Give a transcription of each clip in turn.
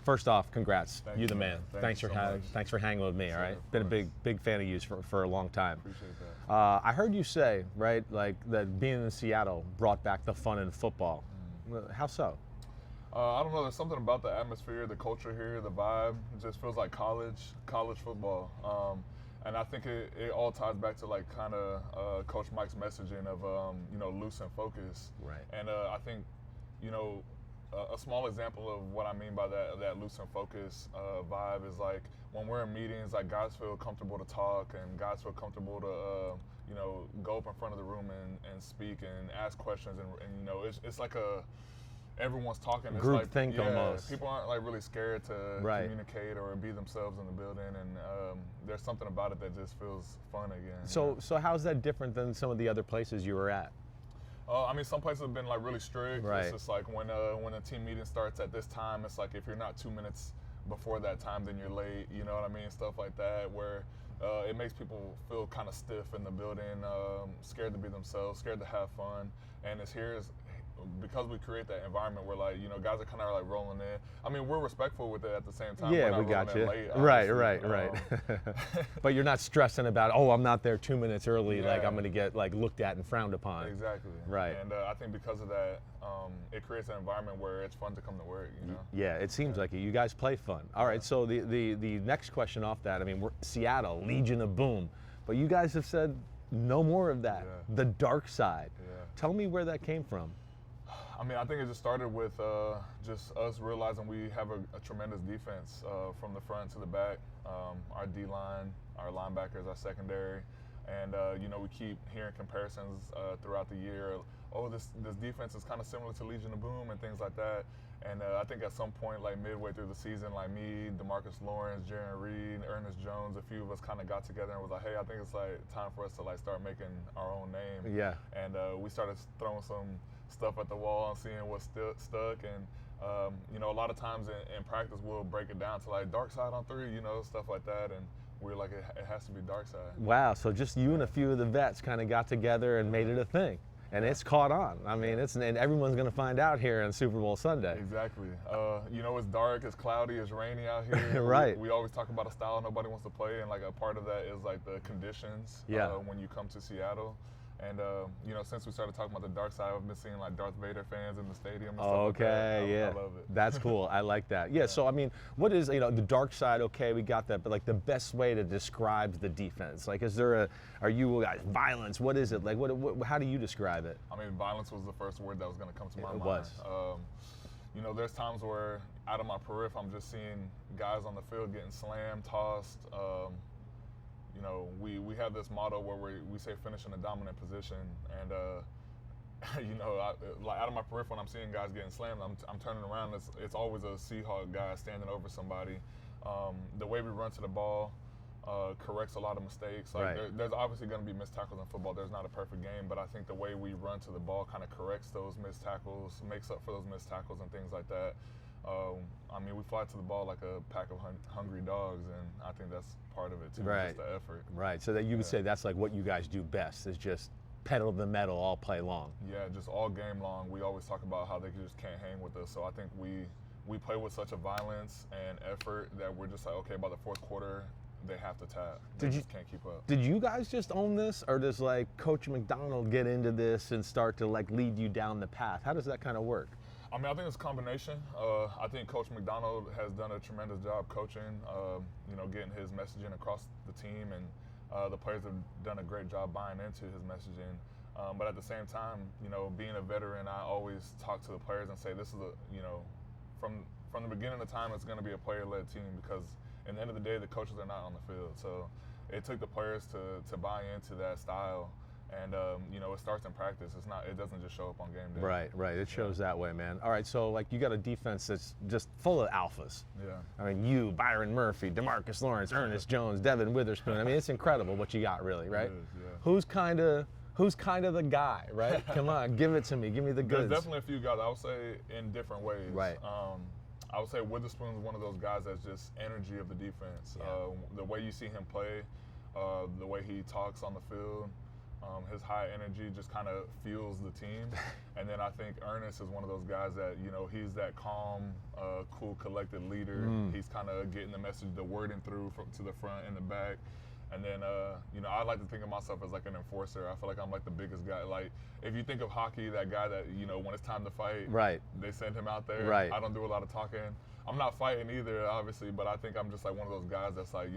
First off, congrats. Thank You're the you, man. man. Thanks Thank for you so much. thanks for hanging with me. All right, been a big fan of yours for a long time. Appreciate that. I heard you say, right, like that being in Seattle brought back the fun in football. How so? I don't know. There's something about the atmosphere, the culture here, the vibe. It just feels like college football. And I think it all ties back to like kind of Coach Mike's messaging of loose and focus. Right. And I think a small example of what I mean by that loose and focus vibe is like when we're in meetings, like guys feel comfortable to talk and guys feel comfortable to go up in front of the room and speak and ask questions and it's like everyone's talking. It's Group like, think almost. People aren't like really scared to Right. communicate or be themselves in the building, and there's something about it that just feels fun again. So how's that different than some of the other places you were at? I mean, some places have been like really strict. Right. It's just like when a team meeting starts at this time, it's like if you're not 2 minutes before that time, then you're late. You know what I mean? Stuff like that, where it makes people feel kind of stiff in the building, scared to be themselves, scared to have fun. And because we create that environment where guys are kind of like rolling in. I mean, we're respectful with it at the same time. Yeah, we're not we got rolling you. in late, Right. obviously. But you're not stressing about, oh, I'm not there 2 minutes early, like Yeah. I'm going to get like looked at and frowned upon. Exactly. Right. And I think because of that, it creates an environment where it's fun to come to work. Yeah, it seems like it. You guys play fun. All right, so the next question off that, I mean, we're Seattle, Legion of Boom, but you guys have said no more of that. Yeah. The dark side. Yeah. Tell me where that came from. I mean, I think it just started with just us realizing we have a tremendous defense from the front to the back. Our D-line, our linebackers, our secondary, and we keep hearing comparisons throughout the year. Oh, this defense is kind of similar to Legion of Boom and things like that. And I think at some point, like midway through the season, like me, DeMarcus Lawrence, Jaron Reed, Ernest Jones, a few of us kind of got together and was like, hey, I think it's like time for us to like start making our own name. Yeah. And we started throwing some stuff at the wall and seeing what stuck. And a lot of times in practice we'll break it down to like dark side on three, stuff like that. And we're like, it has to be dark side. Wow, so just you and a few of the vets kind of got together and made it a thing. And it's caught on. I mean, and everyone's going to find out here on Super Bowl Sunday. Exactly. It's dark, it's cloudy, it's rainy out here. Right. We always talk about a style nobody wants to play, and like a part of that is like the conditions when you come to Seattle. And since we started talking about the dark side, I've been seeing like Darth Vader fans in the stadium and stuff like that. Yeah. I love it. That's cool. I like that. Yeah, so I mean, what is, the dark side, okay, we got that, but like the best way to describe the defense? Like, are you violence? What is it? Like, how do you describe it? I mean, violence was the first word that was going to come to my mind. It was. There's times where out of my periphery, I'm just seeing guys on the field getting slammed, tossed. We have this motto where we say finish in a dominant position, and like out of my periphery, when I'm seeing guys getting slammed, I'm turning around. It's always a Seahawk guy standing over somebody. The way we run to the ball corrects a lot of mistakes. Like Right. there's obviously going to be missed tackles in football. There's not a perfect game, but I think the way we run to the ball kind of corrects those missed tackles, makes up for those missed tackles and things like that. We fly to the ball like a pack of hungry dogs, and I think that's part of it too, Right. just the effort. Right, so that you would say that's like what you guys do best, is just pedal to the metal all play long. Yeah, just all game long. We always talk about how they just can't hang with us. So I think we play with such a violence and effort that we're just like, okay, by the fourth quarter, they have to tap. They just can't keep up. Did you guys just own this, or does like Coach Macdonald get into this and start to like lead you down the path? How does that kind of work? I mean, I think it's a combination. I think Coach Macdonald has done a tremendous job coaching, getting his messaging across the team, and the players have done a great job buying into his messaging. But at the same time, being a veteran, I always talk to the players and say, this is from the beginning of time, it's going to be a player-led team, because at the end of the day, the coaches are not on the field. So it took the players to buy into that style. And it starts in practice. It doesn't just show up on game day. Right. It shows that way, man. All right, so like you got a defense that's just full of alphas. Yeah. I mean, you, Byron Murphy, DeMarcus Lawrence, Ernest Jones, Devin Witherspoon. I mean, it's incredible what you got, really, right? It is, yeah. Who's kind of the guy, right? Come on, give it to me. Give me the goods. There's definitely a few guys, I would say, in different ways. Right. I would say Witherspoon's one of those guys that's just energy of the defense. Yeah. The way you see him play, the way he talks on the field. His high energy just kind of fuels the team. And then I think Ernest is one of those guys that, he's that calm, cool, collected leader. He's kind of getting the message, the wording through to the front and the back. And then, I like to think of myself as like an enforcer. I feel like I'm like the biggest guy. Like, if you think of hockey, that guy that, when it's time to fight, right, they send him out there. Right. I don't do a lot of talking. I'm not fighting either, obviously, but I think I'm just like one of those guys that's like,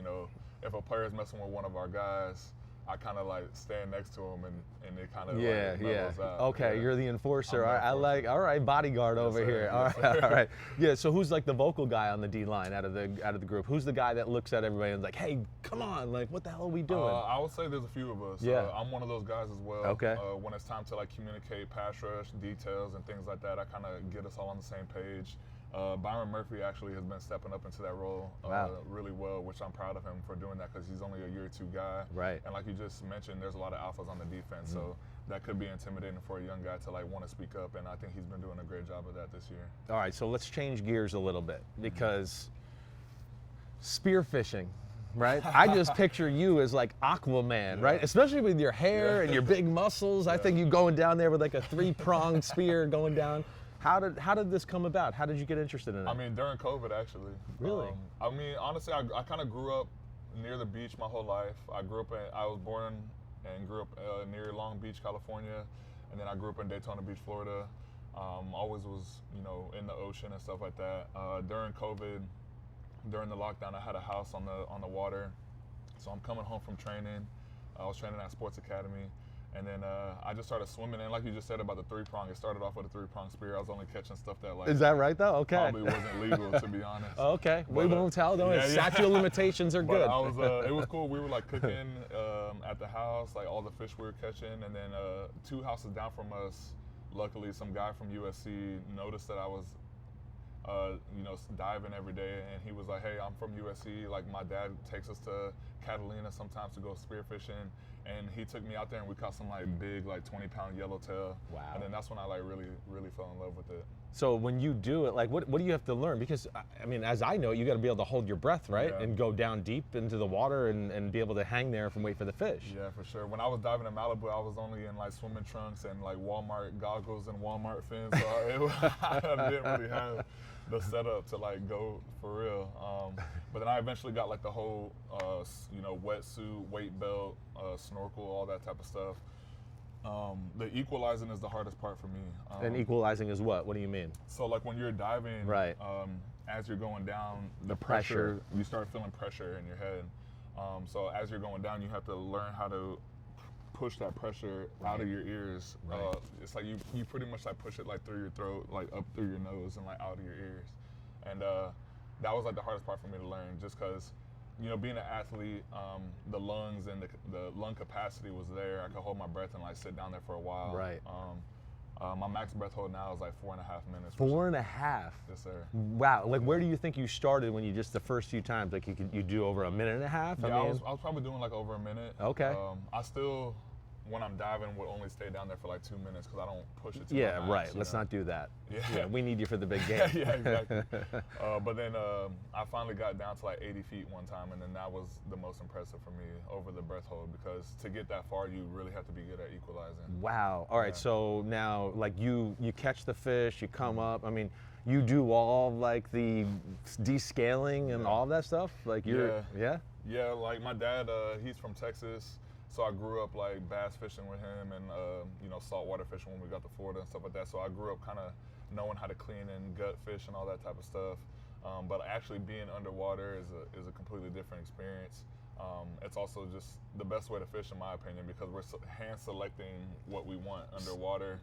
if a player's messing with one of our guys, I kind of like stand next to him and it kind of mellows out. Okay, you're the enforcer. I enforcer. like, all right, bodyguard over here. All right, all right. Yeah, so who's like the vocal guy on the D line out of the group? Who's the guy that looks at everybody and is like, hey, come on, like what the hell are we doing? I would say there's a few of us. Yeah. I'm one of those guys as well. Okay. When it's time to like communicate pass rush details and things like that, I kind of get us all on the same page. Byron Murphy actually has been stepping up into that role really well, which I'm proud of him for doing that because he's only a year 2 guy. Right. And like you just mentioned, there's a lot of alphas on the defense, so that could be intimidating for a young guy to like want to speak up, and I think he's been doing a great job of that this year. All right, so let's change gears a little bit because spearfishing, right? I just picture you as like Aquaman, right? Especially with your hair and your big muscles. I think you going down there with like a 3-pronged spear going down. How did this come about? How did you get interested in it? I mean, during COVID, actually. Really? Honestly, I kind of grew up near the beach my whole life. I was born and grew up near Long Beach, California, and then I grew up in Daytona Beach, Florida. Always was, in the ocean and stuff like that. During COVID, during the lockdown, I had a house on the water, so I'm coming home from training. I was training at Sports Academy. And then I just started swimming, and like you just said about the 3-prong, it started off with a 3-prong spear. I was only catching stuff that like. Is that right though? Okay. Probably wasn't legal, to be honest. Okay, we won't tell. Don't statute of limitations are good. It was cool. We were like cooking at the house, like all the fish we were catching, and then 2 houses down from us, luckily some guy from USC noticed that I was, diving every day, and he was like, "Hey, I'm from USC. Like my dad takes us to Catalina sometimes to go spearfishing." And he took me out there and we caught some like big, like 20-pound yellowtail. Wow. And then that's when I like really, really fell in love with it. So when you do it, like what do you have to learn? Because I mean, as I know, you got to be able to hold your breath, right? Yeah. And go down deep into the water and be able to hang there and wait for the fish. Yeah, for sure. When I was diving in Malibu, I was only in like swimming trunks and like Walmart goggles and Walmart fins. So I didn't really have the setup to like go for real. But then I eventually got like the whole, wetsuit, weight belt, snorkel, all that type of stuff. The equalizing is the hardest part for me. And equalizing is what? What do you mean? So like when you're diving, right. As you're going down, the pressure, you start feeling pressure in your head. So as you're going down, you have to learn how to push that pressure out of your ears. Right. It's like you pretty much like push it like through your throat, like up through your nose and like out of your ears. And that was like the hardest part for me to learn, just because, being an athlete, the lungs and the lung capacity was there. I could hold my breath and like sit down there for a while. Right. My max breath hold now is like 4.5 minutes. 4.5. Yes, sir. Wow. Like where do you think you started when you just the first few times? Like you do over a minute and a half? Yeah, I was probably doing like over a minute. Okay. I still, when I'm diving, would only stay down there for like 2 minutes because I don't push it too Yeah, much. right. Let's not do that. Yeah. We need you for the big game. Yeah, exactly. But then I finally got down to like 80 feet one time, and then that was the most impressive for me over the breath hold, because to get that far, you really have to be good at equalizing. Wow. All right. Yeah. So now, like you catch the fish, you come up. I mean, you do all like the descaling and all that stuff. Like you're, yeah. Yeah. Like my dad, he's from Texas. So I grew up like bass fishing with him and saltwater fishing when we got to Florida and stuff like that. So I grew up kind of knowing how to clean and gut fish and all that type of stuff. But actually being underwater is a completely different experience. It's also just the best way to fish in my opinion, because we're hand selecting what we want underwater.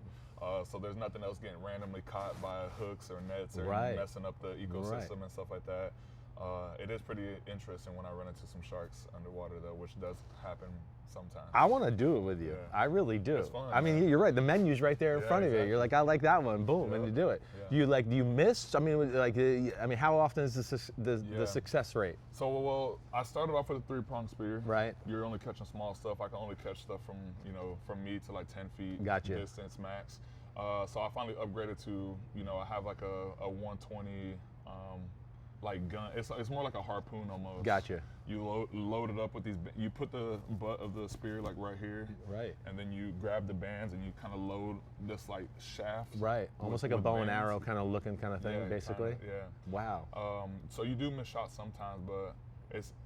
So there's nothing else getting randomly caught by hooks or nets or messing up the ecosystem and stuff like that. It is pretty interesting when I run into some sharks underwater though, which does happen sometimes. I want to do it with you. Yeah. I really do. It's fun, I mean, you're right. The menu's right there in front of you. Exactly. You're like, I like that one. Boom, and you do it. Yeah. Do you miss? I mean, how often is the success rate? So, well, I started off with a 3-prong spear. Right. You're only catching small stuff. I can only catch stuff from me to like 10 feet Gotcha. distance max. So I finally upgraded to, I have like a 120 like gun. It's more like a harpoon almost. Gotcha. You load it up with these. You put the butt of the spear like right here. Right. And then you grab the bands and you kind of load this like shaft. Right. Almost like a bow and arrow kind of looking kind of thing, Yeah, basically. Kinda, yeah. Wow. So you do miss shots sometimes, but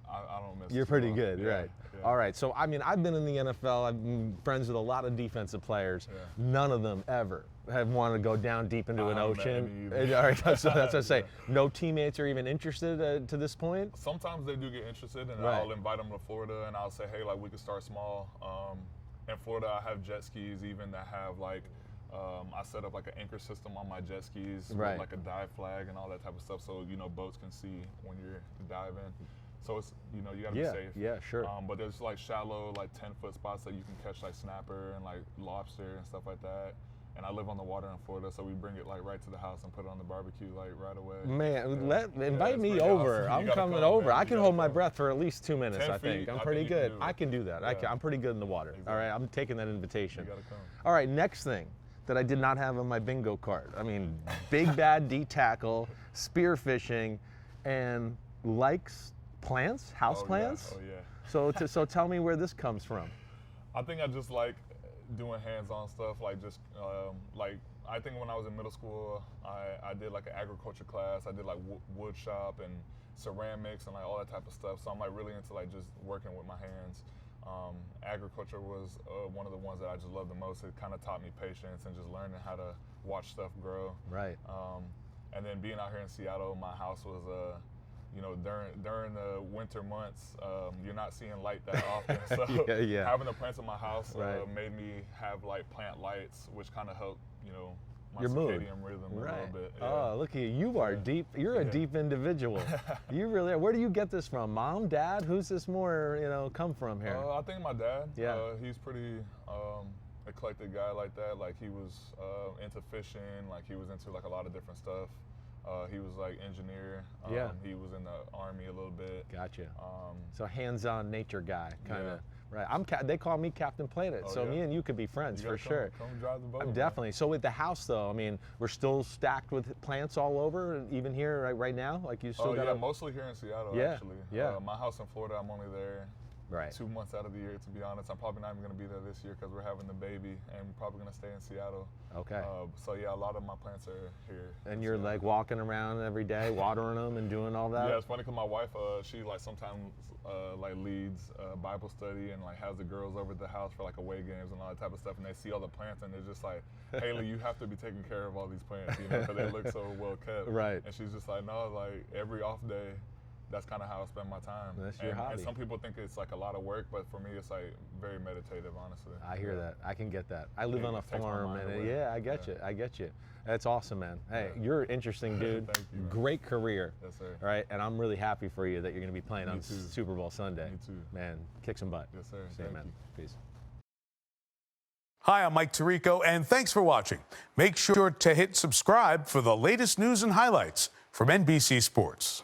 I don't miss. You're too pretty much. good, Yeah, right? yeah. All right. So I mean, I've been in the NFL. I've been friends with a lot of defensive players. Yeah. None of them ever have wanted to go down deep into an I haven't met ocean. any either. All right. So that's what I say. No teammates are even interested to this point. Sometimes they do get interested, and Right. I'll invite them to Florida, and I'll say, hey, like we could start small. In Florida, I have jet skis even that have like. I set up like an anchor system on my jet skis Right. with like a dive flag and all that type of stuff, so boats can see when you're diving. So it's you got to be safe. Yeah. Sure. But there's like shallow, like 10-foot spots that you can catch like snapper and like lobster and stuff like that. And I live on the water in Florida, so we bring it like right to the house and put it on the barbecue like right away. Man, Yeah. invite it's me pretty over. awesome. I'm You gotta coming come, over. man. I You can gotta hold my come. breath for at least 2 minutes. 10 I think feet, I'm I pretty think you can good. do it. I can do that. Yeah. I'm pretty good in the water. Exactly. All right, I'm taking that invitation. You gotta come. All right, next thing that I did not have on my bingo card. I mean, big bad D tackle, spear fishing, and likes plants, house plants. Oh yeah. So tell me where this comes from. I think I just like doing hands-on stuff, like just like I think when I was in middle school, I did like an agriculture class. I did like wood shop and ceramics and like all that type of stuff. So I'm like really into like just working with my hands. Agriculture was one of the ones that I just loved the most. It kind of taught me patience and just learning how to watch stuff grow. Right. And then being out here in Seattle, my house was during the winter months, you're not seeing light that often. So Yeah. having the plants in my house Right. made me have like plant lights, which kind of helped, my Your mood. circadian rhythm a Right. little bit. Oh, look at you. You are deep. You're a Yeah. deep individual. You really are. Where do you get this from? Mom, dad? Who's this more, come from here? I think my dad. Yeah. He's pretty eclectic guy like that. Like he was into fishing. Like he was into like a lot of different stuff. He was like engineer. Yeah. He was in the Army a little bit. Gotcha. So hands-on nature guy, kind of. Yeah. Right. They call me Captain Planet. Oh, so yeah. me and you could be friends You for gotta sure. Come drive the boat. man. Definitely. So with the house, though, I mean, we're still stacked with plants all over, even here right now. Like you still Oh got. yeah, mostly here in Seattle. Yeah, Actually. yeah. My house in Florida, I'm only there Right. 2 months out of the year, to be honest. I'm probably not even going to be there this year because we're having the baby, and probably going to stay in Seattle. Okay. So yeah, a lot of my plants are here. And you're like walking around every day, watering them and doing all that. Yeah, it's funny because my wife, she like sometimes like leads Bible study and like has the girls over at the house for like away games and all that type of stuff, and they see all the plants and they're just like, Haley, you have to be taking care of all these plants, because they look so well kept. Right. And she's just like, no, like every off day, that's kind of how I spend my time. That's your hobby. And some people think it's like a lot of work, but for me, it's like very meditative, honestly. I hear that. I can get that. I live Yeah, on a it takes my farm, mind and away. yeah, I get you. I get you. That's awesome, man. Hey, you're an interesting dude. Thank you, man. Great career. Yes, sir. All right, and I'm really happy for you that you're going to be playing Me on too. Super Bowl Sunday. Me too. Man, kick some butt. Yes, sir. See you, Thank man. you. Peace. Hi, I'm Mike Tirico, and thanks for watching. Make sure to hit subscribe for the latest news and highlights from NBC Sports.